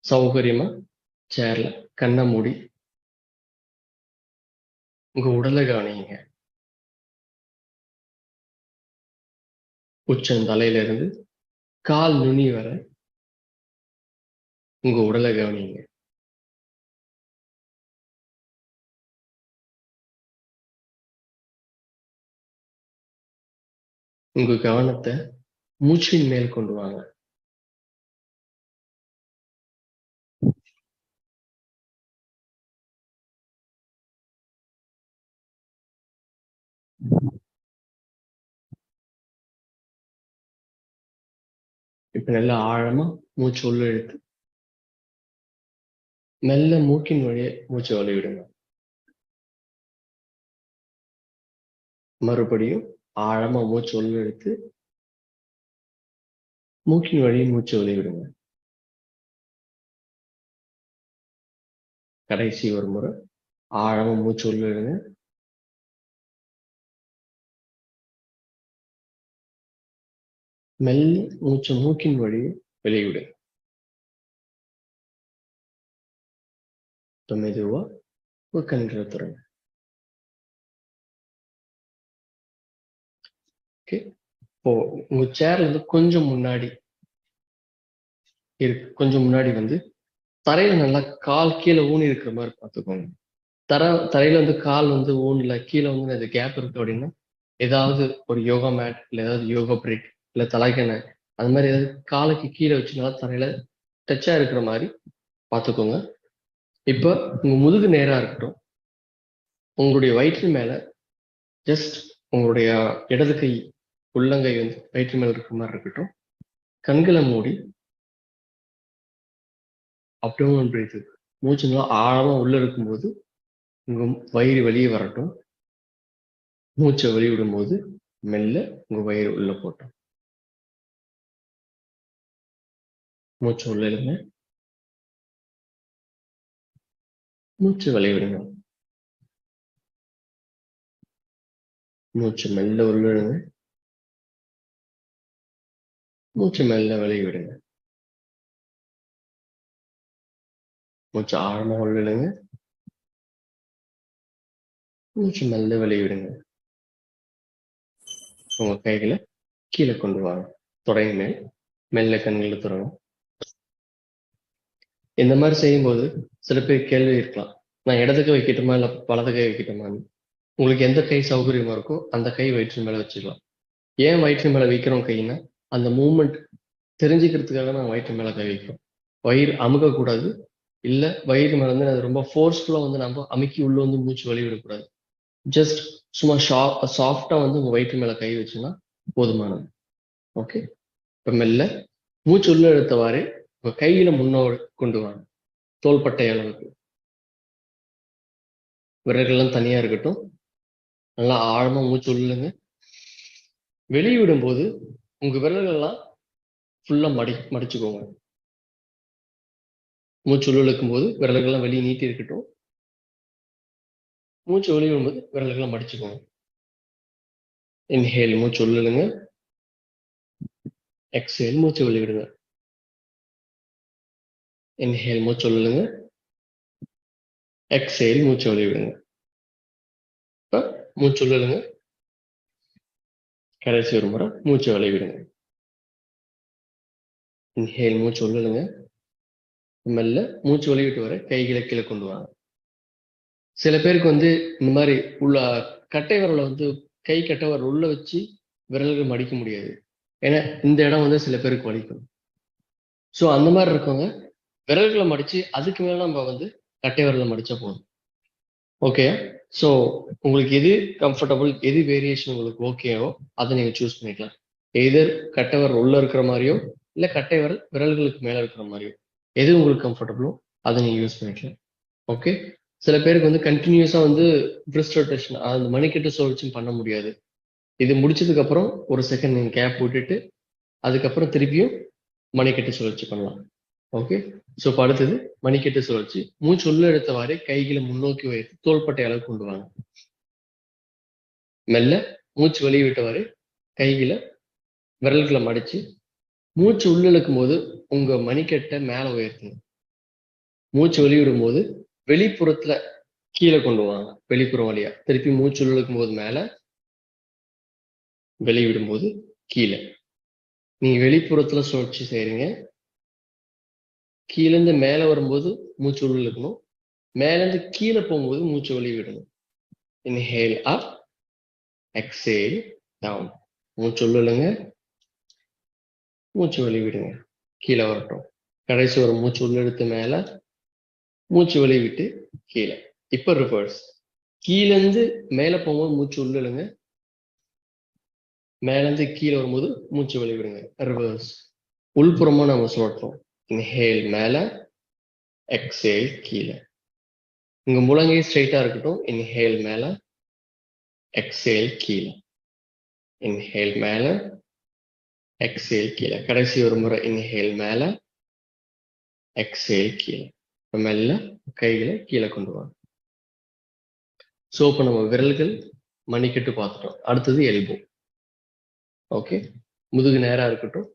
சௌகரியமா சேர்ல கண்ண மூடி உங்க உடலை கவனிங்க. உச்சந்தலையில இருந்து கால் நுனி வரை உங்க உடலை கவனிங்க. உங்க கவனத்தை மூச்சின் மேல் கொண்டு வாங்க. இப்ப நல்லா ஆழமா மூச்சு உள்ள இழுத்து மெல்ல மூக்கின் வழியே மூச்சு வெளியிடுங்க. மறுபடியும் ஆழமா மூச்சு உள்ள இழுத்து மூக்கின் வழியே மூச்சு வெளியிடுங்க. கடைசி ஒரு முறை ஆழமா மூச்சு உள்ள இழுங்க. மெல்ல மூச்சு மூக்கின் வழியே வெளியிடுங்க. மெதுவா கண்களை திறங்க. ஓகே, இப்போ உங்க சேர்ல இருந்து கொஞ்சம் முன்னாடி இருக்கு, கொஞ்சம் முன்னாடி வந்து தரையில நல்லா கால் கீழே ஊனி இருக்கிற மாதிரி பார்த்துக்கோங்க. தரையில வந்து கால் வந்து ஊனல, கீழே வந்து அது கேப் இருக்கு அப்படின்னா ஏதாவது ஒரு யோகா மேட் இல்லை ஏதாவது யோகா பிரிக் இல்லை தலைக்கணை அது மாதிரி ஏதாவது காலுக்கு கீழே வச்சு நல்லா தரையில டச்சா இருக்கிற மாதிரி பார்த்துக்கோங்க. இப்போ உங்க முதுகு நேரா இருக்கட்டும். உங்களுடைய வயிற்று மேல ஜஸ்ட் உங்களுடைய இடது கை உள்ளங்கை வந்து வயிற்று மேல இருக்கிற மாதிரி இருக்கட்டும். கண்களை மூடி அப்டோமன் பிரீத், மூச்சு நல்லா ஆழமா உள்ள இருக்கும்போது உங்க வயிறு வெளியே வரட்டும். மூச்சை வெளியிடும் போது மெல்ல உங்க வயிறு உள்ள போட்டோம். மூச்சு உள்ள இழுங்க, மூச்சு வெளியிடுங்க. மூச்சு மெல்ல உள்ள இழுங்க, மூச்சு மெல்ல வெளியிடுங்க. மூச்சு ஆழமா உள்ள இழுங்க, மூச்சு மெல்ல வெளியிடுங்க. உங்க கைகளை கீழே கொண்டு வாங்க, தொடையின் மேல் மெல்ல கண்களை திறங்க. இந்த மாதிரி செய்யும்போது சில பேர் கேள்வி இருக்கலாம், நான் இடது கை வைக்கட்டுமா இல்லை வலது கை வைக்கட்டுமான்னு. உங்களுக்கு எந்த கை சௌகரியமா இருக்கோ அந்த கை வயிற்று மேல வச்சுக்கலாம். ஏன் வயிற்று மேல வைக்கிறோம் கையினா, அந்த மூமெண்ட் தெரிஞ்சுக்கிறதுக்காக நான் வயிற்று மேல கை வைக்கிறோம். வயிறு அமுக்கக்கூடாது, இல்ல வயிறு மேல வந்து அது ரொம்ப ஃபோர்ஸ்ஃபுல்லா வந்து நம்ம அமுக்கி உள்ள வந்து மூச்சு வெளியிடக்கூடாது. ஜஸ்ட் சும்மா சாஃப்டா வந்து உங்க வயிற்று மேல கை வச்சுன்னா போதுமானது. ஓகே, இப்ப மெல்ல மூச்சு உள்ள இழுத்தவாறு உங்க கையில முன்னோடு கொண்டு வாங்க, தோள்பட்டை அளவுக்கு. விரல்கள்லாம் தனியா இருக்கட்டும். நல்லா ஆழமா மூச்சு உள்ளுங்க. வெளியிடும் போது உங்க விரல்கள்லாம் ஃபுல்லா மடிச்சுக்கோங்க. மூச்சு உள்ள இழுக்கும் போது விரல்கள்லாம் வெளியே நீட்டி இருக்கட்டும். மூச்சு வெளியிடும் போது விரல்கள்லாம் மடிச்சுக்கோங்க. இன்ஹேல் மூச்சு உள்ள இழுங்க, எக்ஸேல் மூச்சு வெளியிடுங்க. இன்ஹேல் மூச்சு உள்ள இழுங்க, எக்ஸேல் மூச்சு வெளியிடுங்க. இப்ப மூச்சு உள்ள இழுங்க, கடைசி ஒரு முறை மூச்சு வெளியிடுங்க. இன்ஹேல் மூச்சு உள்ள இழுங்க, மெல்ல மூச்சு வெளியிட்டு வர கைகளை கீழே கொண்டு வாங்க. சில பேருக்கு வந்து இந்த மாதிரி உள்ள கட்டை விரலை வந்து கை கட்டை விரல் உள்ள வச்சு விரல்கள் மடிக்க முடியாது. ஏன்னா இந்த இடம் வந்து சில பேருக்கு வலிக்கும். ஸோ அந்த மாதிரி இருக்கவங்க விரல்களை மடிச்சு அதுக்கு மேல நம்ம வந்து கட்டை விரலை மடிச்சா போதும். ஓகே, ஸோ உங்களுக்கு எது கம்ஃபர்டபுள், எது வேரியேஷன் உங்களுக்கு ஓகேவோ அதை நீங்க சூஸ் பண்ணிக்கலாம். எதர் கட்டை விரல் உள்ள இருக்கிற மாதிரியோ இல்லை கட்டை விரல் விரல்களுக்கு மேல இருக்கிற மாதிரியோ எது உங்களுக்கு கம்ஃபர்டபுளோ அதை நீங்க யூஸ் பண்ணிக்கலாம். ஓகே, சில பேருக்கு வந்து கண்டினியூஸா வந்து பிரிஸ்ட் ரொட்டேஷன் அந்த மணிக்கட்டு சுழற்சி பண்ண முடியாது. இது முடிச்சதுக்கு அப்புறம் ஒரு செகண்ட் நீங்க கேப் விட்டுட்டு அதுக்கப்புறம் திருப்பியும் மணிக்கட்டு சுழற்சி பண்ணலாம். ஓகே, ஸோ அடுத்தது மணிக்கட்டு சுழற்சி. மூச்சு உள்ள எடுத்தவாறு கைகளை முன்னோக்கி வைத்து தோள்பட்டை அளவு கொண்டு வாங்க. மெல்ல மூச்சு வெளியே விட்டவாறு கைகளை விரல்களை மடிச்சு மூச்சு உள்ள இழுக்கும் போது உங்க மணிக்கட்டை மேல உயர்த்துங்க. மூச்சு வெளியிடும் போது வெளிப்புறத்துல கீழே கொண்டு வாங்க, வெளிப்புறம் வழியா. திருப்பி மூச்சு இழுக்கும் போது மேல, வெளியிடும் போது கீழே. நீங்க வெளிப்புறத்துல சுழற்சி செய்றீங்க. கீழ இருந்து மேல வரும்போது மூச்சு உள்ள இழுக்கணும். மேல இருந்து கீழே போகும்போது மூச்சு வெளிய விடணும். Inhale up, exhale down. மூச்சு உள்ள இழுங்க, மூச்சு வெளிய விடுங்க. கீழே வரட்டும். கடைசி ஒரு மூச்சு உள்ள இழுத்து மேல, மூச்சு வெளிய விட்டு கீழே. இப்ப ரிவர்ஸ். கீழ இருந்து மேல போகும்போது மூச்சு உள்ள இழுங்க. மேல இருந்து கீழே வரும்போது மூச்சு வெளிய விடுங்க. ரிவர்ஸ். உள்புறமா நம்ம சுழற்றோம். இன்ஹேல் மேல, எக்ஸேல் கீழே. உங்க முழங்கை ஸ்ட்ரைட்டா இருக்கட்டும். இன்ஹேல் மேல, எக்ஸேல் கீழே. இன்ஹேல் மேல, எக்ஸேல் கீழே. கடைசி ஒரு முறை இன்ஹேல் மேல, எக்ஸேல் கீழே. மெல்ல கைகளை கீழே கொண்டு வாங்க. சோ இப்ப நம்ம விரல்கள் மணிக்கட்டு பார்த்துட்டோம். அடுத்தது எல்போ. ஓகே, முதுகு நேரா இருக்கட்டும்.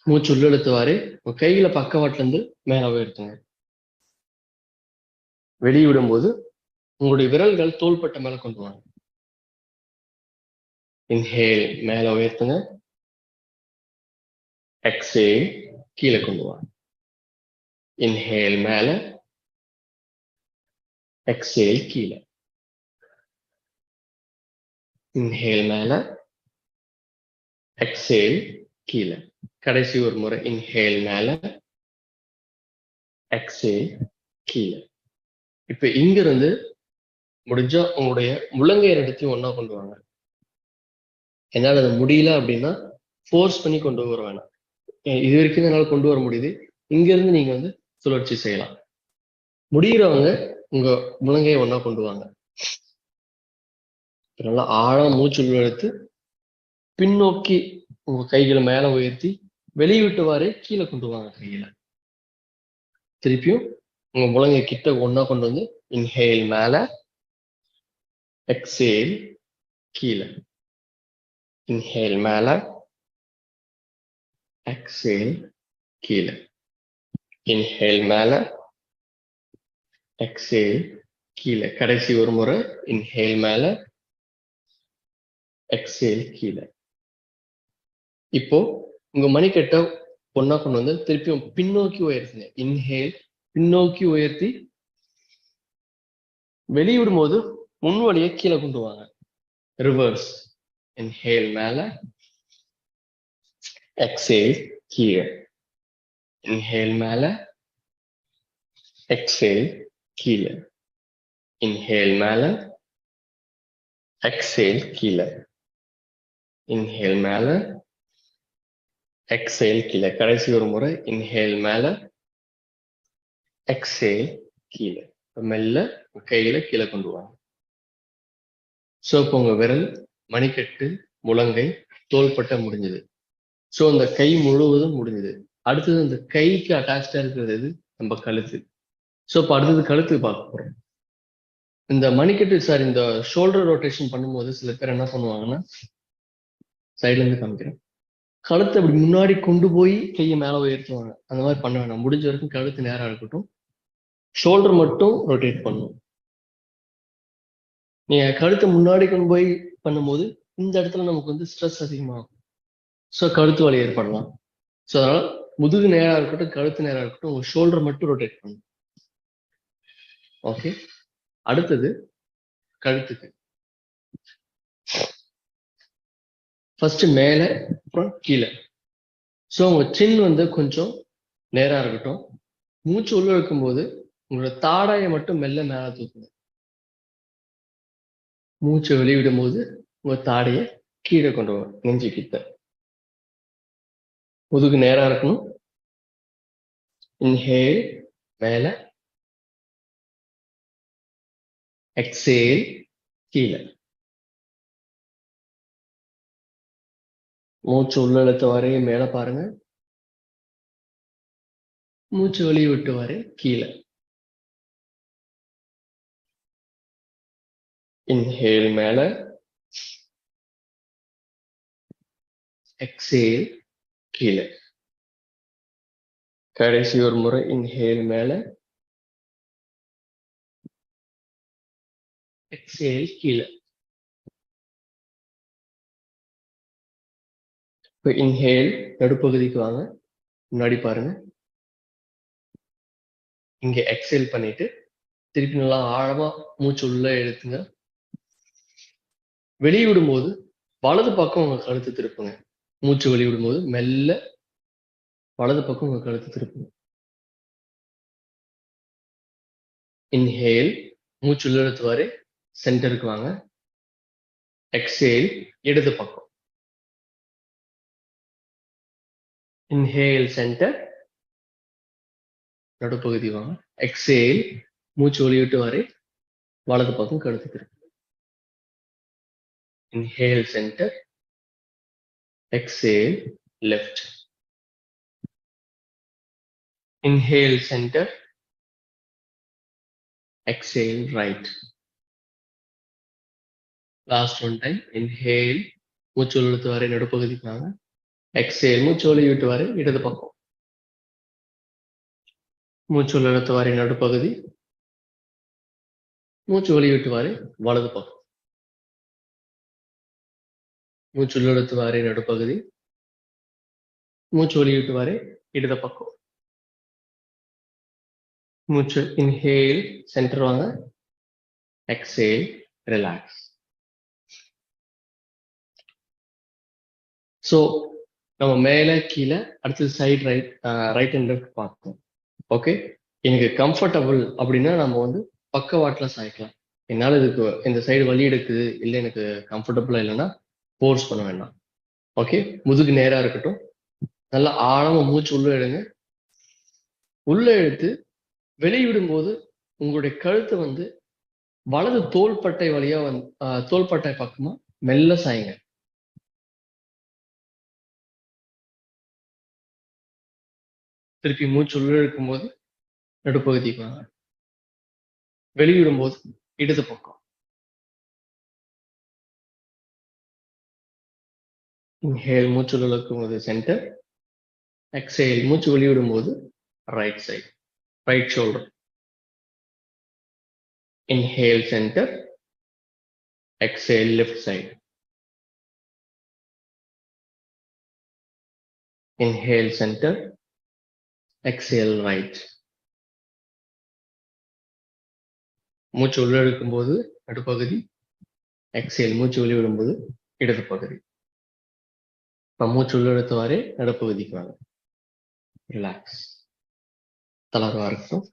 மூச்சு உள்ள இழுத்துவாரு. கைகளை பக்கவாட்டுல இருந்து மேல உயர்த்துங்க. வெளியிடும் போது உங்களுடைய விரல்கள் தோள்பட்டை மேல கொண்டு வாங்க. இன்ஹேல் மேல உயர்த்துங்க. எக்ஸேல் கீழே கொண்டு வாங்க. இன்ஹேல் மேல, எக்ஸேல் கீழே. இன்ஹேல் மேல, எக்ஸேல் கீழே. கடைசி ஒரு முறை இன்ஹேல் மேல, எக்ஸேல் கீழே. இப்ப இங்க இருந்து முடிஞ்சா உங்களுடைய முழங்கை ரெண்டுத்தையும் ஒண்ணா கொண்டு வாங்க. என்னால அது முடியல அப்படின்னா ஃபோர்ஸ் பண்ணி கொண்டு வர வேணாம். இது வரைக்கும் என்னால கொண்டு வர முடியுது. இங்க இருந்து நீங்க வந்து சுழற்சி செய்யலாம். முடிகிறவங்க உங்க முழங்கையை ஒண்ணா கொண்டு வாங்க. நல்லா ஆழம் மூச்சு எடுத்து பின்னோக்கி உங்க கைகளை மேல உயர்த்தி வெளியிட்டுவாறு கீழே கொண்டு வாங்க கையில. திருப்பியும் உங்க முழங்கை கிட்ட ஒண்ணா கொண்டு வந்து இன்ஹேல் மேல, எக்ஸேல் கீழே. இன்ஹேல் மேல, எக்ஸேல் கீழே. இன்ஹேல் மேல, எக்ஸேல் கீழே. கடைசி ஒரு முறை இன்ஹேல் மேல, எக்ஸேல் கீழே. இப்போ உங்க மணிக்கட்டை ஒண்ணா கொண்டு வந்து திருப்பியும் பின்னோக்கி உயர்த்துங்க. இன்ஹேல் பின்னோக்கி உயர்த்தி வெளியிடும் போது முன் வழியை கீழே கொண்டு வாங்க. ரிவர்ஸ். இன்ஹேல் மேல, எக்ஸேல் கீழே. இன்ஹேல் மேல, எக்ஸேல் கீழே. இன்ஹேல் மேல, எக்ஸேல் கீழே. இன்ஹேல் மேல, எக்ஸேல் கீழே. கடைசி ஒரு முறை இன்ஹேல் மேல, எக்ஸேல் கீழே. மெல்ல கையில கீழே கொண்டு வாங்க. சோ இப்போ உங்க விரல், மணிக்கட்டு, முழங்கை, தோள்பட்டை முடிஞ்சது. சோ அந்த கை முழுவதும் முடிஞ்சது. அடுத்தது இந்த கைக்கு அட்டாச்சா இருக்கிறது எது? நம்ம கழுத்து. சோ இப்போ அடுத்தது கழுத்து பார்க்க போறோம். இந்த மணிக்கட்டு இந்த ஷோல்டர் ரொட்டேஷன் பண்ணும்போது சில பேர் என்ன பண்ணுவாங்கன்னா, சைட்ல இருந்து காமிக்கிறேன், கழுத்தை அப்படி முன்னாடி கொண்டு போய் கையை மேல உயர்த்துவாங்க. அந்த மாதிரி பண்ண வேணாம். முடிஞ்ச வரைக்கும் கழுத்து நேரா இருக்கட்டும். ஷோல்டர் மட்டும் ரொட்டேட் பண்ணும். நீங்க கழுத்தை முன்னாடி கொண்டு போய் பண்ணும்போது இந்த இடத்துல நமக்கு வந்து ஸ்ட்ரெஸ் அதிகமாகும். ஸோ கழுத்து வலி ஏற்படலாம். ஸோ அதனால முதுகு நேரா இருக்கட்டும், கழுத்து நேரா இருக்கட்டும், உங்க ஷோல்டர் மட்டும் ரொட்டேட் பண்ணும். ஓகே, அடுத்தது கழுத்துக்கு. ஃபர்ஸ்ட் மேல, அப்புறம் கீழே. ஸோ உங்க சின் வந்து கொஞ்சம் நேரா இருக்கட்டும். மூச்சு உள்ள இருக்கும்போது உங்களோட தாடையை மட்டும் மெல்ல மேல தூக்குங்க. மூச்சை வெளியிடும் போது உங்க தாடையை கீழே கொண்டு வரும், நெஞ்சு கிட்ட. முதுகு நேரா இருக்கணும். இன்ஹேல் மேல, எக்ஸேல் கீழே. மூச்சு உள்ள இழுத்த வரையும் மேல பாருங்க. மூச்சு வெளியே விட்டு வரை கீழே. இன்ஹேல் மேல, எக்ஸேல் கீழே. கடைசி ஒரு முறை இன்ஹேல் மேல, எக்ஸேல் கீழே. இப்போ இன்ஹேல் நடுப்பகுதிக்கு வாங்க, முன்னாடி பாருங்க. இங்க எக்ஸேல் பண்ணிட்டு திருப்பி நல்லா ஆழமா மூச்சு உள்ள இழுத்துங்க. வெளியிடும் போது வலது பக்கம் உங்க கழுத்து திருப்புங்க. மூச்சு வெளியிடும் போது மெல்ல வலது பக்கம் உங்க கழுத்து திருப்புங்க. இன்ஹேல் மூச்சு உள்ள இழுத்துவாரு, சென்டருக்கு வாங்க. எக்ஸேல் இடது பக்கம். இன்ஹேல் சென்டர், நடுப்பகுதி வாங்க. எக்ஸேல் மூச்சு வெளியிட்டு வரை வலது பக்கம் கழுத்து திருப்புங்க. Inhale center, exhale left. Inhale center, exhale right. Last one time, inhale மூச்சு இழுத்து வரை நடுப்பகுதிக்கு வாங்க. எக்ஸேல் மூச்சு வெளியிட்டு வரை இடது பக்கம். மூச்சு இழுத்து வரை நடுப்பகுதி, மூச்சு வெளியிட்டு வரை வலது பக்கம். மூச்சு இழுத்து வரை நடுப்பகுதி, மூச்சு வெளியிட்டு வரை இடது பக்கம். மூச்சு இன்ஹேல் சென்டர் வாங்க, எக்ஸேல் ரிலாக்ஸ். ஸோ நம்ம மேலே கீழே அடுத்தது சைடு ரைட் அண்ட் லெஃப்ட் பார்த்தோம். ஓகே, எனக்கு கம்ஃபர்டபுள் அப்படின்னா நம்ம வந்து பக்கவாட்டில் சாய்க்கலாம். என்னால் இதுக்கு இந்த சைடு வலி எடுக்குது, இல்லை எனக்கு கம்ஃபர்டபுளாக இல்லைன்னா ஃபோர்ஸ் பண்ண வேண்டாம். ஓகே, முதுகு நேராக இருக்கட்டும். நல்லா ஆழமா மூச்சு உள்ள எடுங்க. உள்ள எடுத்து வெளியிடும் போது உங்களுடைய கழுத்தை வந்து வலது தோள்பட்டை வழியா தோள்பட்டை பக்கமா மெல்ல சாயுங்க. திருப்பி மூச்சு உள்ள இழுக்கும் போது நடுப்பகுதிக்கு வாங்க. வெளியிடும் போது இடது பக்கம். இன்ஹேல் மூச்சு உள்ள இழுக்கும் போது சென்டர், எக்ஸேல் மூச்சு வெளியிடும் போது right side, right shoulder. Inhale center, exhale left side. Inhale center, exhale right. மூச்சு உள்ள இழுக்கும் போது நடுப்பகுதி, எக்ஸேல் மூச்சு வெளியிடும் போது இடது பகுதி. இப்போ மூச்சு உள்ள இழுத்தவாறே நடுப்பகுதிக்கு வாங்க. ரிலாக்ஸ், தளர்வா இருக்கட்டும்.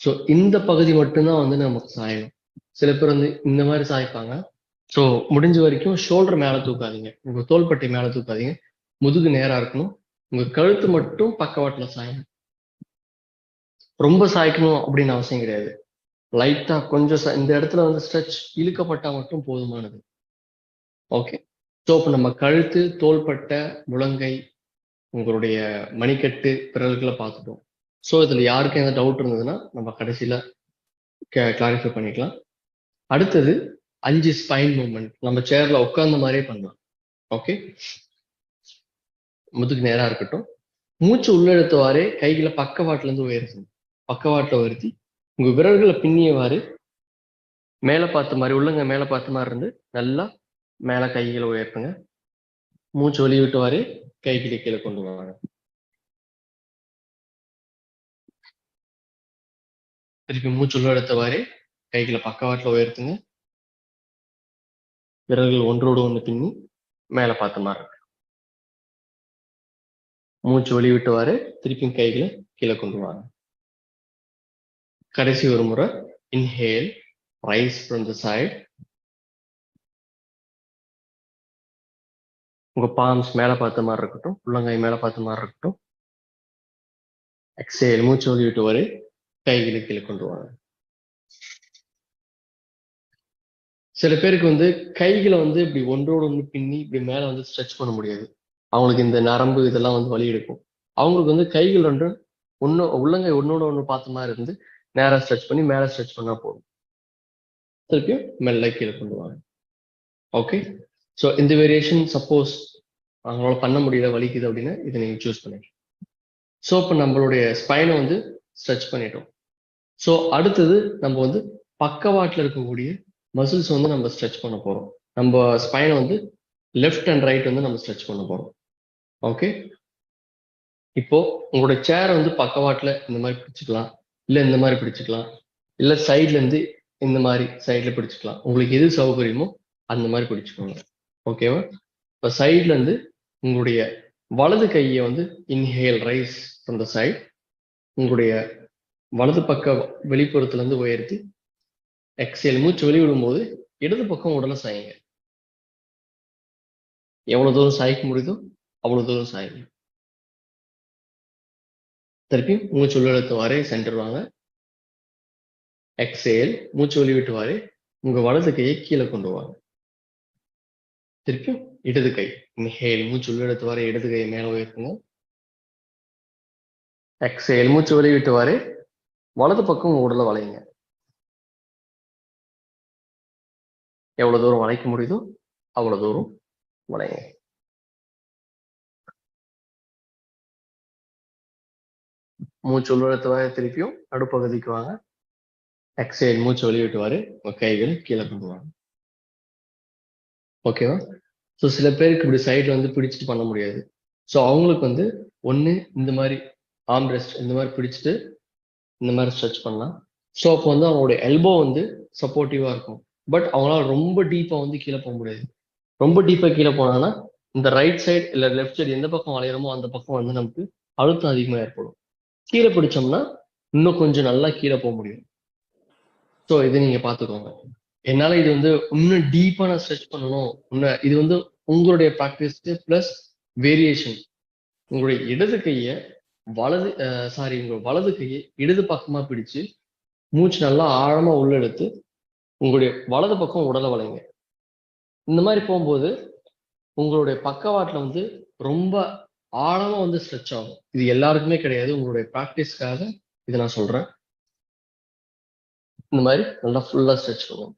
ஸோ இந்த பகுதி மட்டும்தான் வந்து நமக்கு சாயணும். சில பேர் வந்து இந்த மாதிரி சாய்ப்பாங்க. ஸோ முடிஞ்ச வரைக்கும் ஷோல்டர் மேலே தூக்காதீங்க, உங்க தோள்பட்டை மேலே தூக்காதீங்க. முதுகு நேரா இருக்கணும். உங்க கழுத்து மட்டும் பக்கவாட்டில் சாயணும். ரொம்ப சாய்க்கணும் அப்படின்னு அவசியம் கிடையாது. லைட்டா கொஞ்சம் இந்த இடத்துல வந்து ஸ்ட்ரெச் இழுக்கப்பட்டா மட்டும் போதுமானது. ஓகே, ஸோ இப்போ நம்ம கழுத்து, தோள்பட்டை, முழங்கை, உங்களுடைய மணிக்கட்டு, விரல்களை பார்த்துட்டோம். ஸோ இதில் யாருக்கும் எதாவது டவுட் இருந்ததுன்னா நம்ம கடைசியில் கிளாரிஃபை பண்ணிக்கலாம். அடுத்தது 5 ஸ்பைன் மூவ்மெண்ட் நம்ம சேர்ல உட்கார்ந்த மாதிரியே பண்ணலாம். ஓகே, முதுகு நேராக இருக்கட்டும். மூச்சு உள்ளெழுத்தவாறே கைகளை பக்கவாட்டிலேருந்து உயர்த்துங்க. பக்கவாட்டில் உயர்த்தி உங்க விரல்களை பின்னியவாறு மேலே பார்த்த மாதிரி, உள்ளங்க மேலே பார்த்த மாதிரி இருந்து நல்லா மேலே கைகளை உயர்த்துங்க. மூச்சு வெளிவிட்டவாறே கைகளை கீழே கொண்டு வாங்க. திருப்பி மூச்சு உள்ளெடுத்தவாறே கைகளை பக்கவாட்டில் உயர்த்துங்க. விரல்கள் ஒன்றோடு ஒன்று பின்னி மேலே பார்த்த மாதிரி இருக்கு. மூச்சு வெளிவிட்டவாறு திருப்பியும் கைகளை கீழே கொண்டு வாங்க. கடைசி ஒரு முறை inhale, rise from the side. உங்க பாம்ஸ் மேலே பார்த்த மாதிரி இருக்கட்டும், உள்ளங்கை மேலே பார்த்த மாதிரி இருக்கட்டும். எக்ஸேல், மூச்சு வெளிவிட்டவாறு கைகளை கீழே கொண்டு வாங்க. சில பேருக்கு வந்து கைகளை வந்து இப்படி ஒன்றோடு ஒன்று பின்னி இப்படி மேலே வந்து ஸ்ட்ரெச் பண்ண முடியாது. அவங்களுக்கு இந்த நரம்பு இதெல்லாம் வந்து வலி எடுக்கும். அவங்களுக்கு வந்து கைகள் ரெண்டு உள்ளங்கை ஒன்னோட ஒன்று பார்த்த மாதிரி இருந்து நேராக ஸ்ட்ரெச் பண்ணி மேலே ஸ்ட்ரெச் பண்ணா போதும். திருப்பியும் மெல்ல கீழே கொண்டு வாங்க. ஓகே, ஸோ இந்த வேரியேஷன் சப்போஸ் அவங்களால பண்ண முடியல, வலிக்குது அப்படின்னா இதை நீங்கள் சூஸ் பண்ணிக்கலாம். ஸோ இப்போ நம்மளுடைய ஸ்பைனை வந்து ஸ்ட்ரெச் பண்ணிட்டோம். ஸோ அடுத்தது நம்ம வந்து பக்கவாட்டில் இருக்கக்கூடிய மசில்ஸ் வந்து நம்ம ஸ்ட்ரெச் பண்ண போகிறோம். நம்ம ஸ்பைனை வந்து லெஃப்ட் அண்ட் ரைட் வந்து நம்ம ஸ்ட்ரெச் பண்ண போகிறோம். ஓகே, இப்போ உங்களோட சேரை வந்து பக்கவாட்டில் இந்த மாதிரி பிடிச்சிக்கலாம், இல்லை இந்த மாதிரி பிடிச்சிக்கலாம், இல்லை சைட்லேருந்து இந்த மாதிரி சைடில் பிடிச்சிக்கலாம். உங்களுக்கு எது சௌகரியமோ அந்த மாதிரி பிடிச்சிக்கோங்க. ஓகேவா? இப்போ சைட்லேருந்து உங்களுடைய வலது கையை வந்து inhale rise from the side, உங்களுடைய வலது பக்க வெளிப்புறத்துலேருந்து உயர்த்தி எக்ஸேல் மூச்சு வெளிவிடும் போது இடது பக்கம் உடலை சாயுங்க. எவ்வளவு தூரம் சாய்க்க முடியுதோ அவ்வளவு தூரம் சாயுங்க. திருப்பி மூச்சு உள்ளிழுத்து வாரே சென்டர் வாங்க. எக்ஸேல் மூச்சு வெளிவிட்டு வாரே உங்க வலது கையை கீழே கொண்டு வாங்க. திருப்பி இடது கை இன்ஹேல் மூச்சு உள்ளிழுத்து வாரே இடது கையை மேல உயர்த்துங்க. எக்ஸேல் மூச்சு வெளிவிட்டு வாரே வலது பக்கம் உங்க உடலை வளையுங்க. எவ்வளவு தூரம் வளைக்க முடியுதோ அவ்வளவு தூரம் வளையுங்க. மூச்சு உள்ளிழுத்து வாரே திருப்பியும் நடுப்பகுதிக்கு வாங்க. எக்ஸேல் மூச்சு வெளிவிட்டு வாரு உங்க கைகள் கீழே கொண்டு வாங்க. ஓகேவா? ஸோ சில பேருக்கு இப்படி சைடில் வந்து பிடிச்சிட்டு பண்ண முடியாது. ஸோ அவங்களுக்கு வந்து ஒன்று இந்த மாதிரி ஆர்ம் ரெஸ்ட் இந்த மாதிரி பிடிச்சிட்டு இந்த மாதிரி ஸ்ட்ரெச் பண்ணலாம். ஸோ அப்போ வந்து அவங்களோட எல்போ வந்து சப்போர்ட்டிவாக இருக்கும். பட் அவங்களால ரொம்ப டீப்பாக வந்து கீழே போக முடியாது. ரொம்ப டீப்பாக கீழே போனாங்கன்னா இந்த ரைட் சைடு இல்லை லெஃப்ட் சைடு எந்த பக்கம் வளையிறமோ அந்த பக்கம் வந்து நமக்கு அழுத்தம் அதிகமாக ஏற்படும். கீழே பிடிச்சோம்னா இன்னும் கொஞ்சம் நல்லா கீழே போக முடியும். ஸோ இதை நீங்க பார்த்துக்கோங்க. என்னால இது வந்து இன்னும் டீப்பா நான் ஸ்ட்ரெச் பண்ணணும். இது வந்து உங்களுடைய ப்ராக்டிஸ்க்கு பிளஸ் வேரியேஷன். உங்களுடைய இடது கையை உங்க வலது கையை இடது பக்கமா பிடிச்சு மூச்சு நல்லா ஆழமா உள்ள எடுத்து உங்களுடைய வலது பக்கம் உடலை வளைங்க. இந்த மாதிரி போகும்போது உங்களுடைய பக்கவாட்டில் வந்து ரொம்ப ஆழமா வந்து ஸ்ட்ரெச் ஆகும். இது எல்லாருக்குமே கிடையாது, உங்களுடைய ப்ராக்டிஸ்க்காக இதை நான் சொல்றேன். இந்த மாதிரி நல்லா ஃபுல்லா ஸ்ட்ரெச் பண்ணுவோம்.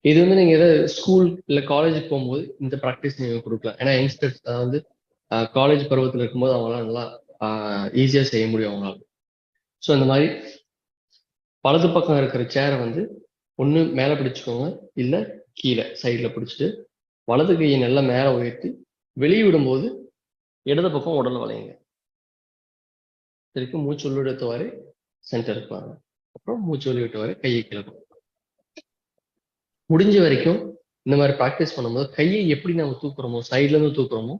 இது வந்து நீங்க ஏதாவது ஸ்கூல் இல்லை காலேஜுக்கு போகும்போது இந்த ப்ராக்டிஸ் நீங்க கொடுக்கலாம். ஏன்னா யங்ஸ்டர்ஸ் அதாவது காலேஜ் பருவத்தில் இருக்கும்போது அவங்களால நல்லா ஈஸியாக செய்ய முடியும் அவங்களால. ஸோ இந்த மாதிரி வலது பக்கம் இருக்கிற சேரை வந்து ஒன்று மேலே பிடிச்சிக்கோங்க, இல்லை கீழே சைடில் பிடிச்சிட்டு வலது கையை நல்லா மேலே உயர்த்தி வெளியே விடும்போது இடது பக்கம் உடலை வளையுங்க. திருப்பி மூச்சு உள்ளிழுத்து வரை சென்டருக்கு வாங்க. அப்புறம் மூச்சு வெளிவிட்டு வரை கையை கீழே. முடிஞ்ச வரைக்கும் இந்த மாதிரி ப்ராக்டிஸ் பண்ணும்போது கையை எப்படி நம்ம தூக்குறோமோ சைட்ல இருந்து தூக்குறோமோ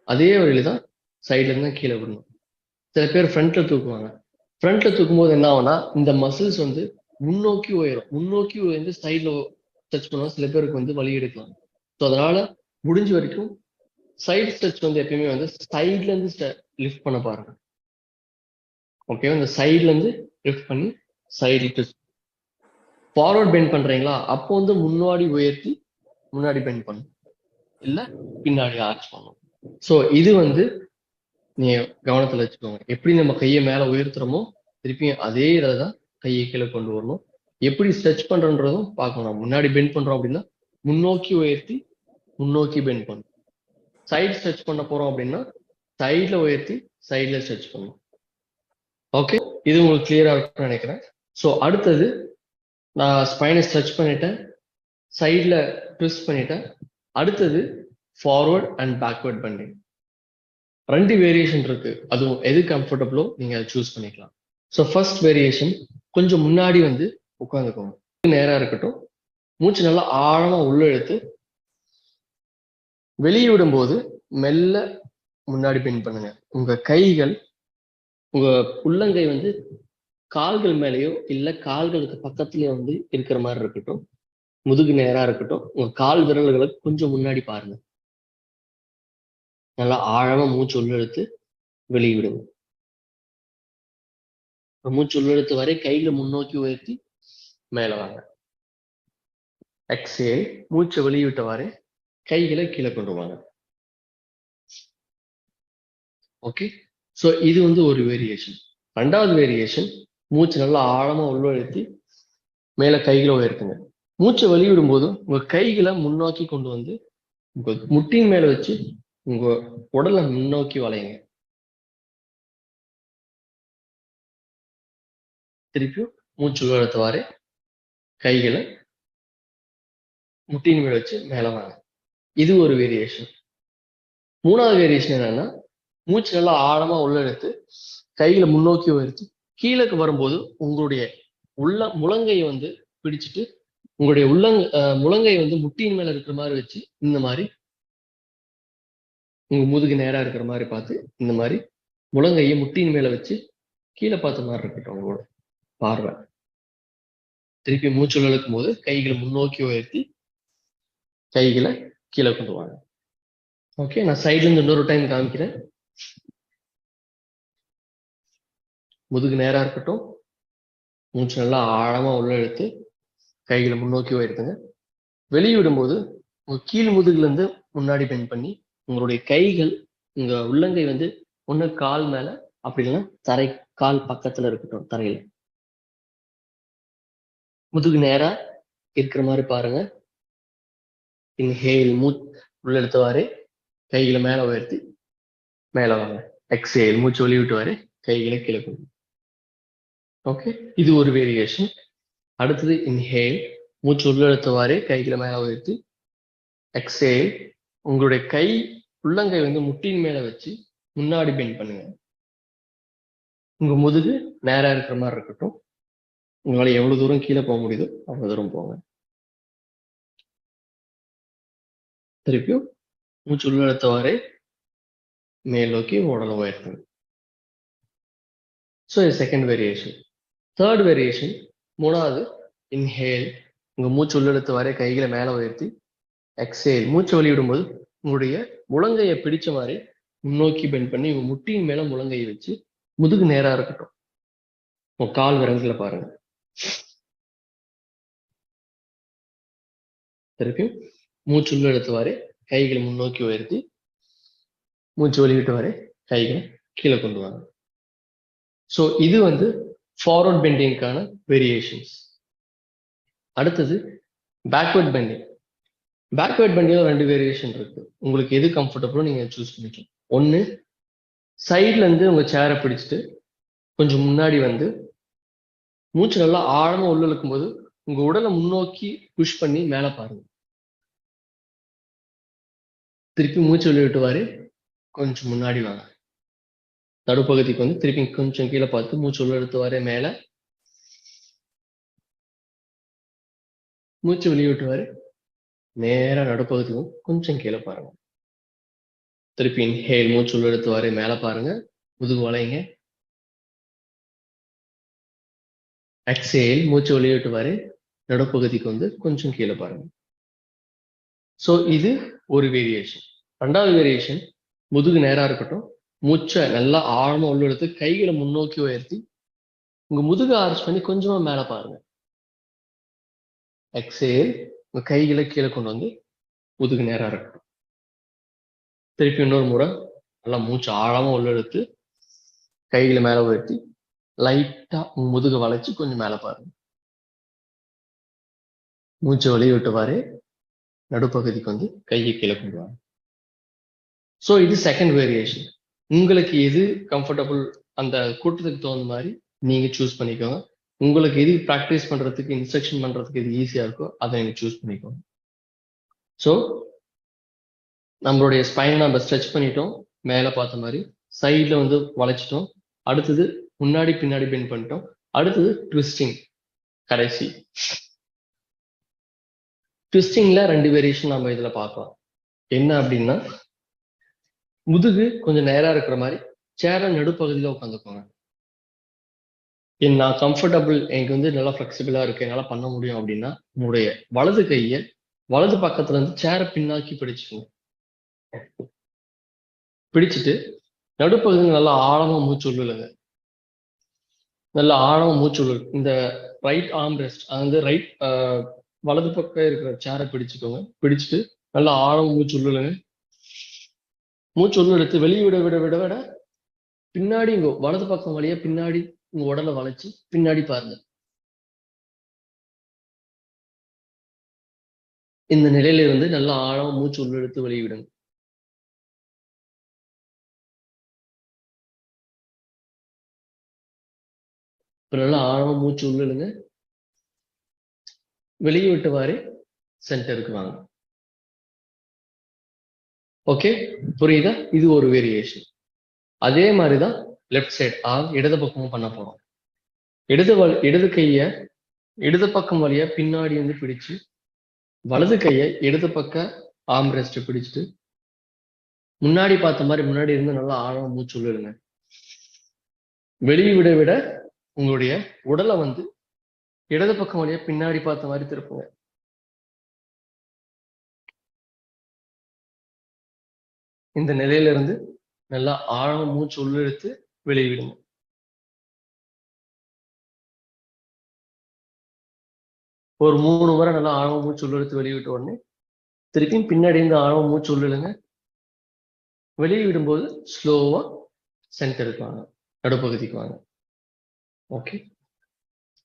அதே வழியில தான் சைட்ல இருந்து கீழே விடணும். சில பேர் ஃப்ரண்ட்ல தூக்குவாங்க. ஃப்ரண்ட்ல தூக்கும் போது என்ன ஆகும்னா இந்த மசில்ஸ் வந்து முன்னோக்கி உயரும். முன்னோக்கி உயர்ந்து சைட்ல ஸ்ட்ரெச் பண்ணுவோம். சில பேருக்கு வந்து வலி எடுக்கலாம். ஸோ அதனால முடிஞ்ச வரைக்கும் சைடு ஸ்ட்ரெச் வந்து எப்பயுமே வந்து சைட்ல இருந்து லிஃப்ட் பண்ண பாருங்க. ஓகேவா? இந்த சைட்ல இருந்து லிஃப்ட் பண்ணி சைடு ஃபார்வர்ட் பெண்ட் பண்றீங்களா, அப்போ வந்து முன்னாடி உயர்த்தி முன்னாடி பெண்ட் பண்ணும், இல்ல பின்னாடி ஆர்ச் பண்ணும். ஸோ இது வந்து நீங்க கவனத்துல வச்சுக்கோங்க. எப்படி நம்ம கையை மேல உயர்த்துறோமோ திருப்பியும் அதே இதில் தான் கையை கீழே கொண்டு வரணும். எப்படி ஸ்ட்ரெச் பண்றோன்றதும் பார்க்கணும். முன்னாடி பெண்ட் பண்றோம் அப்படின்னா முன்னோக்கி உயர்த்தி முன்னோக்கி பெண்ட் பண்ணும். சைடு ஸ்ட்ரெச் பண்ண போறோம் அப்படின்னா சைட்ல உயர்த்தி சைட்ல ஸ்ட்ரெச் பண்ணும். ஓகே, இது உங்களுக்கு கிளியரா இருக்கும்னு நினைக்கிறேன். ஸோ அடுத்தது நான் ஸ்பைனை ஸ்ட்ரெச் பண்ணிட்டேன், சைடில் ட்விஸ்ட் பண்ணிட்டேன். அடுத்தது forward and backward bending. 2 variation இருக்கு. அதுவும் எது கம்ஃபர்டபுளோ நீங்க அதை சூஸ் பண்ணிக்கலாம். ஸோ ஃபர்ஸ்ட் வேரியேஷன் கொஞ்சம் முன்னாடி வந்து உட்காந்துக்கோங்க. நேரா இருக்கட்டும். மூச்சு நல்லா ஆழமா உள்ள எடுத்து வெளியே விடும்போது மெல்ல முன்னாடி பெண்ட் பண்ணுங்க. உங்க கைகள் உங்க உள்ளங்கை வந்து கால்கள் மேலேயோ இல்ல கால்களுக்கு பக்கத்துலயோ வந்து இருக்கிற மாதிரி இருக்கட்டும். முதுகு நேரா இருக்கட்டும். உங்க கால் விரல்களுக்கு கொஞ்சம் முன்னாடி பாருங்க. நல்லா ஆழமா மூச்சு உள்ளெழுத்து வெளியே விடுங்க. மூச்சு உள்ளெழுத்து வரை கைகளை முன்னோக்கி உயர்த்தி மேல வாங்க. எக்ஸேல் மூச்சை வெளியிட்டவாறு கைகளை கீழே கொண்டு வாங்க. ஓகே, ஸோ இது வந்து ஒரு வேரியேஷன். 2வது வேரியேஷன் மூச்சு நல்லா ஆழமா உள்வழுத்தி மேல கைகளை உயர்த்துங்க. மூச்சை வெளியிடும் போது உங்க கைகளை முன்னோக்கி கொண்டு வந்து உங்க முட்டின் மேல வச்சு உங்க உடலை முன்னோக்கி வளையுங்க. திருப்பியும் மூச்சு உள்ள இழுத்தவாறு கைகளை முட்டியின் மேல வச்சு மேல வாங்க. இது ஒரு வேரியேஷன். மூணாவது வேரியேஷன் என்னன்னா, மூச்சு நல்லா ஆழமா உள்ள எடுத்து கைகளை முன்னோக்கி உயர்த்தி கீழக்கு வரும்போது உங்களுடைய முழங்கையை வந்து பிடிச்சிட்டு உங்களுடைய முழங்கை வந்து முட்டியின் மேல இருக்கிற மாதிரி வச்சு இந்த மாதிரி உங்க முதுகு நேரா இருக்கிற மாதிரி பார்த்து இந்த மாதிரி முழங்கையை முட்டியின் மேல வச்சு கீழே பார்த்த மாதிரி இருக்கட்டும் உங்களோட பார்வை. திருப்பி மூச்சு இழுக்கும் போது கைகளை முன்னோக்கி உயர்த்தி கைகளை கீழே கொண்டு வாங்க. ஓகே, நான் சைட்ல இருந்து இன்னொரு டைம் காமிக்கிறேன். முதுகு நேரா இருக்கட்டும், மூச்சு நல்லா ஆழமா உள்ள இழுத்து கைகளை முன்னோக்கி உயர்த்துங்க. வெளியே விடும்போது உங்க கீழ் முதுகுல இருந்து முன்னாடி பெண்ட் பண்ணி உங்களுடைய கைகள் உங்க உள்ளங்கை வந்து ஒண்ணு கால் மேல அப்படி இல்லைன்னா தரை கால் பக்கத்துல இருக்கட்டும். தரையில முதுகு நேரா இருக்கிற மாதிரி பாருங்க. இன்ஹேல் உள்ள எடுத்தவாறு கைகளை மேல உயர்த்தி மேல வாங்க. எக்ஸேல் மூச்சு வெளியே விட்டுவாரு கைகளை கீழே கொண்டு. ஓகே, இது ஒரு வேரியேஷன். அடுத்தது இன்ஹேல் மூச்சு உள்ள எடுத்தவாறு கைகளை மேல உயர்த்தி எக்ஸேல் உங்களுடைய கை உள்ளங்கை வந்து முட்டின் மேல வச்சு முன்னாடி பெண்ட் பண்ணுங்க. உங்க முதுகு நேரா இருக்கிற மாதிரி இருக்கட்டும். உங்களால எவ்வளவு தூரம் கீழே போக முடியுதோ அவ்வளவு தூரம் போங்க. திருப்பியும் மூச்சு உள்ள எடுத்தவாறு மேல் நோக்கி உடலை உயர்த்துங்க. ஸோ இது செகண்ட் வேரியேஷன். தேர்ட் வேரியேஷன், மூணாவது இன்ஹேல் உங்க மூச்சு உள்ள எடுத்தவாறு கைகளை மேல உயர்த்தி எக்ஸேல் மூச்சு வெளியிடும்போது உங்களுடைய முழங்கையை பிடிச்ச மாதிரி முன்னோக்கி பெண்ட் பண்ணி உங்க முட்டியின் மேல முழங்கையை வச்சு முதுகு நேரா இருக்கட்டும். உங்க கால் விரல்களை பாருங்க. திருப்பியும் மூச்சு உள்ள எடுத்தவாறு கைகளை முன்னோக்கி உயர்த்தி மூச்சு வெளியிட்டு வரை கைகளை கீழே கொண்டு வாங்க. ஸோ இது வந்து ஃபார்வர்ட் பெண்டிங்கான வேரியேஷன்ஸ். அடுத்தது பேக்வர்ட் பெண்டிங். பேக்வர்ட் பெண்டிங்ல 2 வேரியேஷன் இருக்கு. உங்களுக்கு எது கம்ஃபர்டபுளோ நீங்க சூஸ் பண்ணிக்கலாம். ஒன்று, சைட்ல இருந்து உங்க சேரை பிடிச்சிட்டு கொஞ்சம் முன்னாடி வந்து மூச்சு நல்லா ஆழமா உள்ள இழுக்கும் போது உங்க உடலை முன்னோக்கி புஷ் பண்ணி மேல பாருங்க. திருப்பி மூச்சு வெளியிட்டுவாரு கொஞ்சம் முன்னாடி வாங்க. நடுப்பகுதிக்கு வந்து திருப்பி கொஞ்சம் கீழே பார்த்து மூச்சு உள்ள எடுத்துவாரு மேல, மூச்சு வெளியிட்டுவாரு நேரா நடுப்பகுதிக்கும் கொஞ்சம் கீழே பாருங்க. திருப்பி இன்ஹேல் மூச்சு உள்ள எடுத்துவாரு மேல பாருங்க, முதுகு வளைங்க. எக்ஸேல் மூச்சு வெளியிட்டுவாரு நடுப்பகுதிக்கு வந்து கொஞ்சம் கீழே பாருங்க. ஸோ இது ஒரு வேரியேஷன். 2வது வேரியேஷன், முதுகு நேரா இருக்கட்டும், மூச்சை நல்லா ஆழமா உள்ள எடுத்து கைகளை முன்னோக்கி உயர்த்தி உங்க முதுகு ஆர்ச் பண்ணி கொஞ்சமா மேல பாருங்க. எக்ஸேல் உங்க கைகளை கீழே கொண்டு வந்து முதுகு நேரா இருக்கட்டும். திருப்பி இன்னொரு முறை நல்லா மூச்சு ஆழமா உள்ள எடுத்து கைகளை மேல உயர்த்தி லைட்டா உங்க முதுகு வளைச்சு கொஞ்சம் மேல பாருங்க. மூச்சை வெளியே விட்டுவாரு நடுப்பகுதிக்கு வந்து கையை கீழே கொண்டு வாங்க. ஸோ இது செகண்ட் வேரியேஷன். உங்களுக்கு எது கம்ஃபர்டபுள் அந்த கூட்டத்துக்கு தகுந்த மாதிரி நீங்க சூஸ் பண்ணிக்கோங்க. உங்களுக்கு எது ப்ராக்டிஸ் பண்றதுக்கு இன்ஸ்ட்ரக்ஷன் பண்றதுக்கு எது ஈஸியா இருக்கோ அதை நீங்க சூஸ் பண்ணிக்கோங்க. ஸோ நம்மளுடைய ஸ்பைனை நம்ம ஸ்ட்ரெச் பண்ணிட்டோம், மேலே பார்த்த மாதிரி சைட்ல வந்து வளைச்சிட்டோம். அடுத்தது முன்னாடி பின்னாடி பெண்ட் பண்ணிட்டோம். அடுத்தது ட்விஸ்டிங். கடைசி ட்விஸ்டிங்ல 2 வேரியேஷன் நம்ம இதுல பார்க்கலாம். என்ன அப்படின்னா, முதுகு கொஞ்சம் நேரா இருக்கிற மாதிரி சேர நடுப்பகுதியில உட்காந்துக்கோங்க. நான் கம்ஃபர்டபுள், எனக்கு வந்து நல்லா ஃபிளெக்சிபிளா இருக்கு, என்னால பண்ண முடியும் அப்படின்னா உங்களுடைய வலது கையை வலது பக்கத்துல இருந்து சேரை பின்னாக்கி பிடிச்சுக்கோங்க. பிடிச்சிட்டு நடுப்பகுதியில் நல்லா ஆழமா மூச்சு உள்ளுங்க. நல்லா ஆழமா மூச்சு உள்ள இந்த ரைட் ஆர்ம் ரெஸ்ட், அதாவது ரைட் வலது பக்கம் இருக்கிற சேரை பிடிச்சுக்கோங்க. பிடிச்சிட்டு நல்லா ஆழமா மூச்சு உள்ளுங்க. மூச்சு உள்ள எடுத்து வெளியே விட விட விட விட பின்னாடி உங்க வலது பக்கம் வழியா பின்னாடி உங்க உடலை வளைச்சு பின்னாடி பாருங்க. இந்த நிலையில இருந்து நல்லா ஆழமா மூச்சு உள்ள எடுத்து வெளியே விடுங்க. இப்ப நல்லா ஆழமா மூச்சு உள்ள இழுங்க. வெளியே விட்டவாறு சென்டருக்கு வாங்க. ஓகே, புரியுதா? இது ஒரு வேரியேஷன். அதே மாதிரிதான் லெஃப்ட் சைடு இடது பக்கமும் பண்ண போறோம். இடது கைய இடது பக்கம் வழியா பின்னாடி வந்து பிடிச்சு, வலது கையை இடது பக்க ஆர்ம்ரெஸ்ட் பிடிச்சிட்டு முன்னாடி பார்த்த மாதிரி முன்னாடி இருந்து நல்லா ஆழமா மூச்சு உள்ள இழுங்க. வெளியே விட விட உங்களுடைய உடலை வந்து இடது பக்கம் வழியா பின்னாடி பார்த்த மாதிரி திருப்புங்க. இந்த நிலையில இருந்து நல்லா ஆழமா மூச்சு உள்ள இழுத்து வெளியே விடுங்க. ஒரு 3 முறை நல்லா ஆழமா மூச்சு உள்ள இழுத்து வெளியே விட்ட உடனே திருப்பியும் பின்னாடி இருந்து ஆழமா மூச்சு உள்ள இழுங்க. வெளியே விடும்போது ஸ்லோவா சென்டருக்கு வாங்க, நடுப்பகுதிக்கு வாங்க. ஓகே,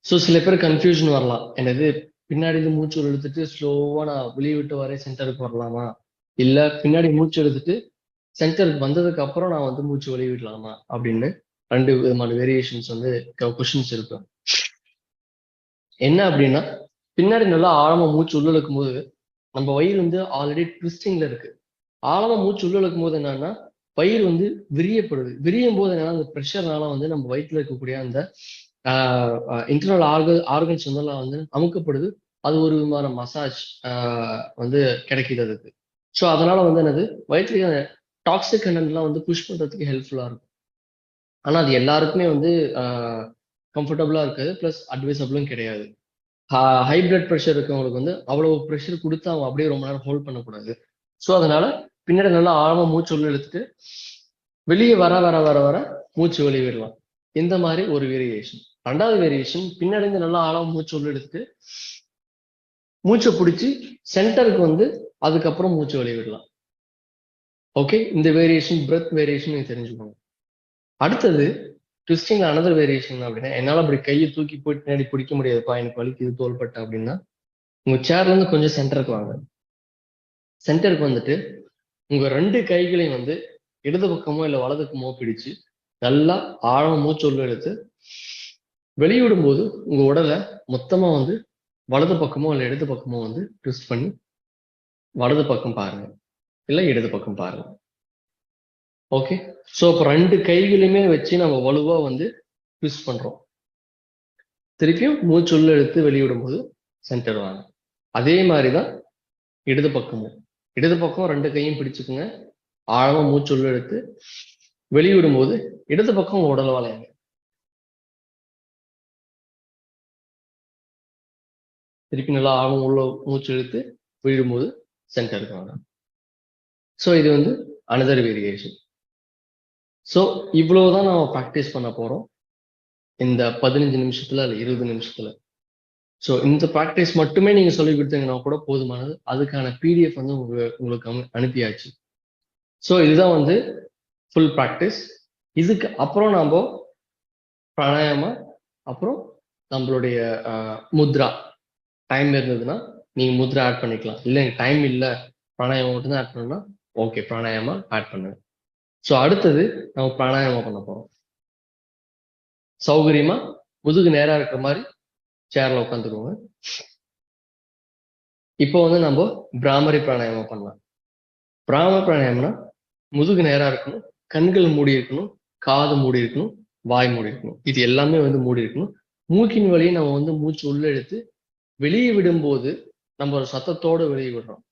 ஸோ சில பேர் கன்ஃபியூஷன் வரலாம், என்னது பின்னாடி இருந்து மூச்சு இழுத்துட்டு ஸ்லோவா நான் வெளியே விட்டு வரேன் சென்டருக்கு வரலாமா, இல்ல பின்னாடி மூச்சு எடுத்துட்டு சென்டருக்கு வந்ததுக்கு அப்புறம் நான் வந்து மூச்சு வெளியே விடலாமா அப்படின்னு 2 விதமான வேரியேஷன்ஸ் வந்து கொஸ்டின்ஸ் இருக்கும். என்ன அப்படின்னா, பின்னாடி நல்லா ஆழமா மூச்சு உள்ள இழுக்கும் போது நம்ம வயிறு வந்து ஆல்ரெடி ட்விஸ்டிங்ல இருக்கு. ஆழமா மூச்சு உள்ள இழுக்கும் போது என்னன்னா வயிறு வந்து விரியப்படுது. விரியும் போது என்னன்னா அந்த ப்ரெஷர்னால வந்து நம்ம வயிற்றுல இருக்கக்கூடிய அந்த இன்டர்னல் ஆர்கன்ஸ் வந்து அமுக்கப்படுது. அது ஒரு விதமான மசாஜ் வந்து கிடைக்குது அதுக்கு. ஸோ அதனால வந்து என்னது வயிற்றுல டாக்ஸிக் கண்டென்ட்லாம் வந்து புஷ் பண்றதுக்கு ஹெல்ப்ஃபுல்லா இருக்கும். ஆனா அது எல்லாருக்குமே வந்து கம்ஃபர்டபுளா இருக்காது, பிளஸ் அட்வைசபிளும் கிடையாது. ஹை பிளட் ப்ரெஷர் இருக்கவங்களுக்கு வந்து அவ்வளவு ப்ரெஷர் கொடுத்து அவங்க அப்படியே ரொம்ப நேரம் ஹோல்ட் பண்ணக்கூடாது. ஸோ அதனால பின்னாடி நல்லா ஆழமா மூச்சு உள்ள இழுத்துட்டு வெளியே வர வர வர வர மூச்சு வெளியே விடலாம். இந்த மாதிரி ஒரு வேரியேஷன். 2வது வேரியேஷன், பின்னாடி இருந்து நல்லா ஆழமா மூச்சு உள்ள எடுத்துட்டு மூச்சை பிடிச்சி சென்டருக்கு வந்து அதுக்கப்புறம் மூச்சு வெளியே விடலாம். ஓகே, இந்த வேரியேஷன் பிரெத் வேரியேஷன் நீங்க தெரிஞ்சுக்கோங்க. அடுத்தது ட்விஸ்டிங் அனதர் வேரியேஷன் அப்படின்னா, என்னால அப்படி கையை தூக்கி போயிட்டு பின்னாடி பிடிக்க முடியாதுப்பா, எனக்கு வலிக்குது தோள்பட்ட அப்படின்னா, உங்க சேர்ல இருந்து கொஞ்சம் சென்டருக்கு வாங்க. சென்டருக்கு வந்துட்டு உங்க 2 கைகளையும் வந்து இடது பக்கமோ இல்ல வலது பக்கமோ பிடிச்சு நல்லா ஆழமா மூச்சு உள்ள எடுத்து வெளியிடும் போது உங்க உடலை மொத்தமா வந்து வலது பக்கமோ இல்ல இடது பக்கமோ வந்து ட்விஸ்ட் பண்ணி வலது பக்கம் பாருங்க, இல்ல இடது பக்கம் பாருங்க. ஓகே, ஸோ இப்போ 2 கைகளையுமே வச்சு நம்ம வலுவா வந்து ட்விஸ்ட் பண்றோம். திருப்பியும் மூச்சு உள்ள எடுத்து வெளியிடும் போது சென்டர் வாங்க. அதே மாதிரிதான் இடது பக்கமும். இடது பக்கம் 2 கையும் பிடிச்சுக்குங்க, ஆழமா மூச்சு உள்ள எடுத்து வெளியிடும் போது இடது பக்கம் உடல் வளையுங்க. திருப்பி நல்லா ஆழம் உள்ள மூச்சு இழுத்து விழும்போது சென்டருக்கு வாங்க. ஸோ இது வந்து அனதர் வேரியேஷன். ஸோ இவ்வளவுதான் நம்ம ப்ராக்டிஸ் பண்ண போறோம் இந்த 15 நிமிஷத்துல அல்ல 20 நிமிஷத்துல. ஸோ இந்த ப்ராக்டிஸ் மட்டுமே நீங்க சொல்லி கொடுத்தீங்கன்னா கூட போதுமானது. அதுக்கான பிடிஎஃப் வந்து உங்களுக்கு அனுப்பியாச்சு. ஸோ இதுதான் வந்து ஃபுல் ப்ராக்டிஸ். இதுக்கு அப்புறம் நாம பிராணாயாமா, அப்புறம் நம்மளுடைய முத்ரா. டைம் இருந்ததுன்னா நீங்க முத்ரா ஆட் பண்ணிக்கலாம், இல்லை டைம் இல்லை பிராணாயாமம் மட்டும்தான் ஆட் பண்ணணும்னா ஓகே பிராணாயாமா ஆட் பண்ணுங்க. ஸோ அடுத்தது நம்ம பிராணாயாமம் பண்ண போறோம். சௌகரியமா முதுகு நேரா இருக்கிற மாதிரி சேர்ல உட்காந்துக்கோங்க. இப்போ வந்து நம்ம பிராமரி பிராணாயாமம் பண்ணலாம். பிராமரி பிராணாயாமம்னா முதுகு நேரா இருக்கணும், கண்கள் மூடி இருக்கணும், காது மூடி இருக்கணும், வாய் மூடி இருக்கணும். இது எல்லாமே வந்து மூடி இருக்கணும். மூக்கின் வழியை நம்ம வந்து மூச்சு உள்ள எடுத்து வெளியே விடும்போது நம்ம ஒரு சத்தத்தோட வெளியே விடுறோம்,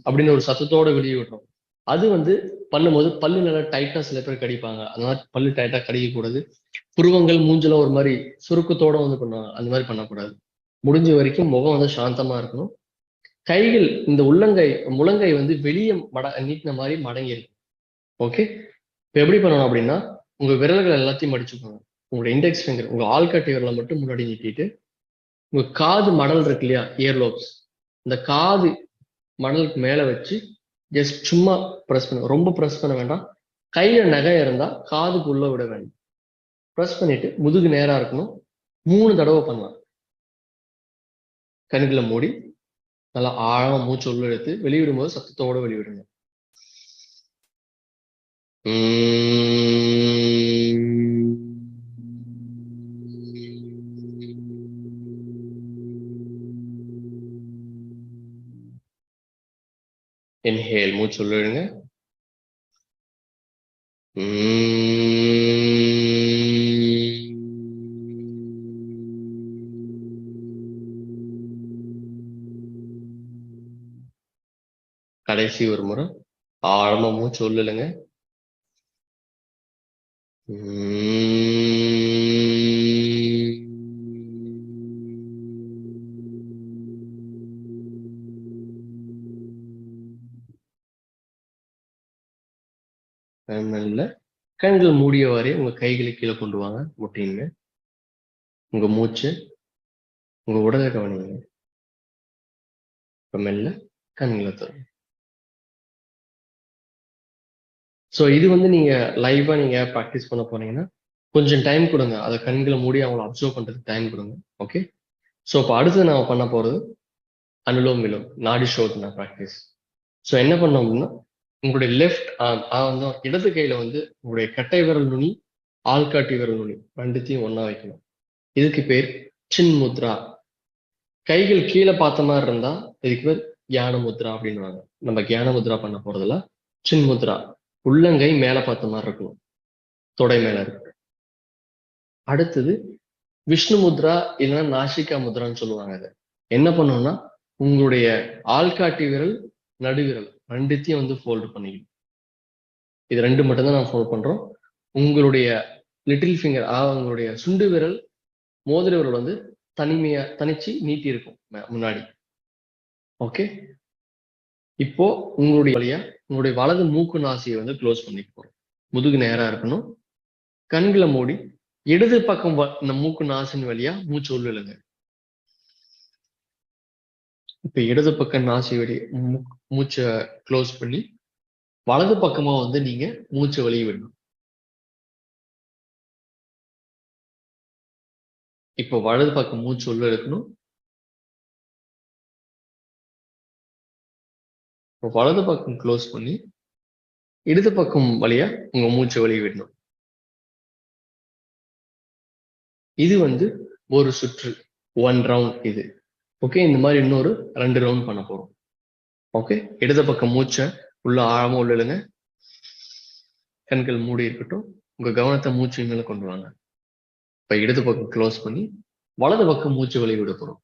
அப்படின்னு ஒரு சத்தத்தோட வெளியே விடுறோம். அது வந்து பண்ணும்போது பல்லு நல்லா டைட்டா சில பேர் கடிப்பாங்க, அந்த மாதிரி பல்லு டைட்டா கடிக்க கூடாது. புருவங்கள் மூஞ்சில ஒரு மாதிரி சுருக்கத்தோட வந்து பண்ணுவாங்க, அந்த மாதிரி பண்ணக்கூடாது. முடிஞ்ச வரைக்கும் முகம் வந்து சாந்தமா இருக்கணும். கைகள் இந்த முழங்கை வந்து வெளியே நீட்டின மாதிரி மடங்கி இருக்கும். ஓகே, இப்ப எப்படி பண்ணணும் அப்படின்னா, உங்க விரல்கள் எல்லாத்தையும் மடிச்சுக்கோங்க. உங்களோட இண்டெக்ஸ் ஃபிங்கர், உங்க ஆள்காட்டி விரலை மட்டும் முன்னாடி நீட்டிட்டு உங்க காது மடல் இருக்கு இல்லையா, இயர்லோப்ஸ், இந்த காது மடலுக்கு மேல வச்சு ஜஸ்ட் சும்மா ப்ரெஸ் பண்ண, ரொம்ப ப்ரெஸ் பண்ண வேண்டாம். கையில நகை இருந்தா காதுக்கு உள்ள விட வேண்டாம். ப்ரெஸ் பண்ணிட்டு முதுகு நேரா இருக்கணும். 3 தடவை பண்ணலாம். கண்களை மூடி நல்லா ஆழமா மூச்சு உள்ள எடுத்து வெளியிடும் போது சத்தத்தோட வெளியிடுங்க. இன்ஹேல், மூச்சு உள்ள இழுங்க. கடைசி ஒரு முறை ஆழமா மூச்சு உள்ளுங்க. மெல்ல கண்கள் மூடியவாறே உங்க கைகளை கீழே கொண்டு வாங்க. முட்டிங்க. உங்க மூச்சு, உங்க உடலை கவனிங்க. இப்ப மெல்ல கண்களை தரும். ஸோ இது வந்து நீங்க லைவா நீங்க ப்ராக்டிஸ் பண்ண போனீங்கன்னா கொஞ்சம் டைம் கொடுங்க. அதை கண்களை மூடி அவங்கள அப்சர்வ் பண்றதுக்கு டைம் கொடுங்க. ஓகே. ஸோ இப்போ அடுத்து நம்ம பண்ண போறது அனுலோம் விலோம், நாடி சோதனை ப்ராக்டிஸ். ஸோ என்ன பண்ணோம் அப்படின்னா உங்களுடைய லெஃப்ட் ஆர்ம் இடது கையில வந்து உங்களுடைய கட்டை விரல் நுனி, ஆள்காட்டி விரல் நுனி ரெண்டுத்தையும் ஒண்ணா வைக்கணும். இதுக்கு பேர் சின் முத்ரா. கைகள் கீழே பார்த்த மாதிரி இருந்தா இதுக்கு பேர் கியான முத்ரா அப்படின்னுவாங்க. நம்ம கியான முத்ரா பண்ண போறதுல சின் முத்ரா, உள்ளங்கை மேல பார்த்த மாதிரி இருக்கணும், தொடை மேல இருக்கு. அடுத்தது விஷ்ணு முத்ரா இல்லைன்னா நாசிகா முத்ரான்னு சொல்லுவாங்க. அதை என்ன பண்ணோம்னா உங்களுடைய ஆள்காட்டி விரல், நடுவிரல் ரெண்டுத்தையும் வந்து ஃபோல்டு பண்ணிக்கணும். இது ரெண்டு மட்டும்தான் நான் ஃபோல்ட் பண்றோம். உங்களுடைய லிட்டில் ஃபிங்கர், உங்களுடைய சுண்டு விரல், மோதிர விரல் வந்து தனிச்சு நீட்டி இருக்கும் முன்னாடி. ஓகே. இப்போ உங்களுடைய வழியா உங்களுடைய வலது மூக்கு நாசியை வந்து க்ளோஸ் பண்ணிக்க போறோம். முதுகு நேரா இருக்கணும். கண்களை மூடி இடது பக்கம் இந்த மூக்கு நாசின் வழியா மூச்சு உள்ளுங்க. இப்ப இடது பக்கம் நாசி வழி மூச்சை க்ளோஸ் பண்ணி வலது பக்கமா வந்து நீங்க மூச்சு வெளியே விடணும். இப்போ வலது பக்கம் மூச்சு உள்ள இருக்கணும். வலது பக்கம் க்ளோஸ் பண்ணி இடது பக்கம் வழியா உங்க மூச்சு வெளியே விடணும். இது வந்து ஒரு சுற்று, 1 ரவுண்ட் இது. ஓகே. இந்த மாதிரி இன்னொரு 2 ரவுண்ட் பண்ண போறோம். ஓகே. இடது பக்கம் மூச்சை உள்ள ஆழமா உள்ள இழுங்க. கண்கள் மூடி இருக்கட்டும். உங்க கவனத்தை மூச்சு மேல கொண்டு வாங்க. இப்ப இடது பக்கம் க்ளோஸ் பண்ணி வலது பக்கம் மூச்சு வெளியே விட போறோம்.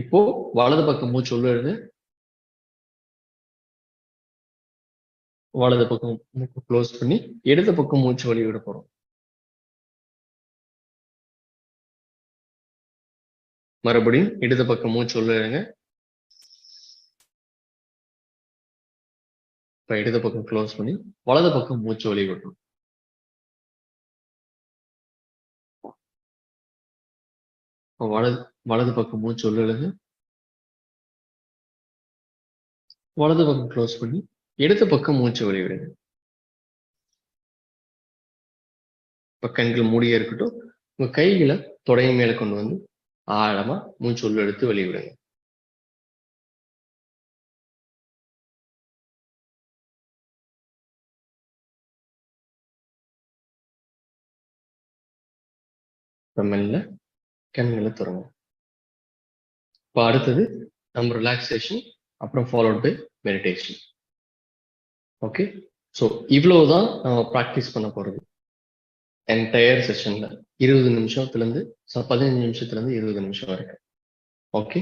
இப்போ வலது பக்கம் மூச்சு உள்ள இழுங்க. வலது பக்கம் மூக்கு க்ளோஸ் பண்ணி இடது பக்கம் மூச்சு வெளியே விட போறோம். மறுபடியும் இடது பக்கம் மூச்சு உள்ள இழுங்க. இப்ப இடது பக்கம் க்ளோஸ் பண்ணி வலது பக்கம் மூச்சு வெளியே விடணும். வலது பக்கம் மூச்சு உள்ள இழுங்க. வலது பக்கம் க்ளோஸ் பண்ணி இடது பக்கம் மூச்சு வெளியே விடுங்க. இப்ப கண்கள் மூடியே இருக்கட்டும். உங்க கைகளை தொடையின் மேல கொண்டு வந்து ஆழமா மூச்சு உள்ள எடுத்து வெளியே விடுங்க. மெல்ல கண்களை திறங்க. இப்போ அடுத்தது நம்ம ரிலாக்ஸேஷன், அப்புறம் followed by meditation. Okay. So இவ்வளவுதான் நம்ம ப்ராக்டிஸ் பண்ண போறது என்டையர் செஷன்ல. 20 நிமிஷத்துல இருந்து 15 நிமிஷத்துல இருந்து 20 நிமிஷம் வரைக்கும். ஓகே.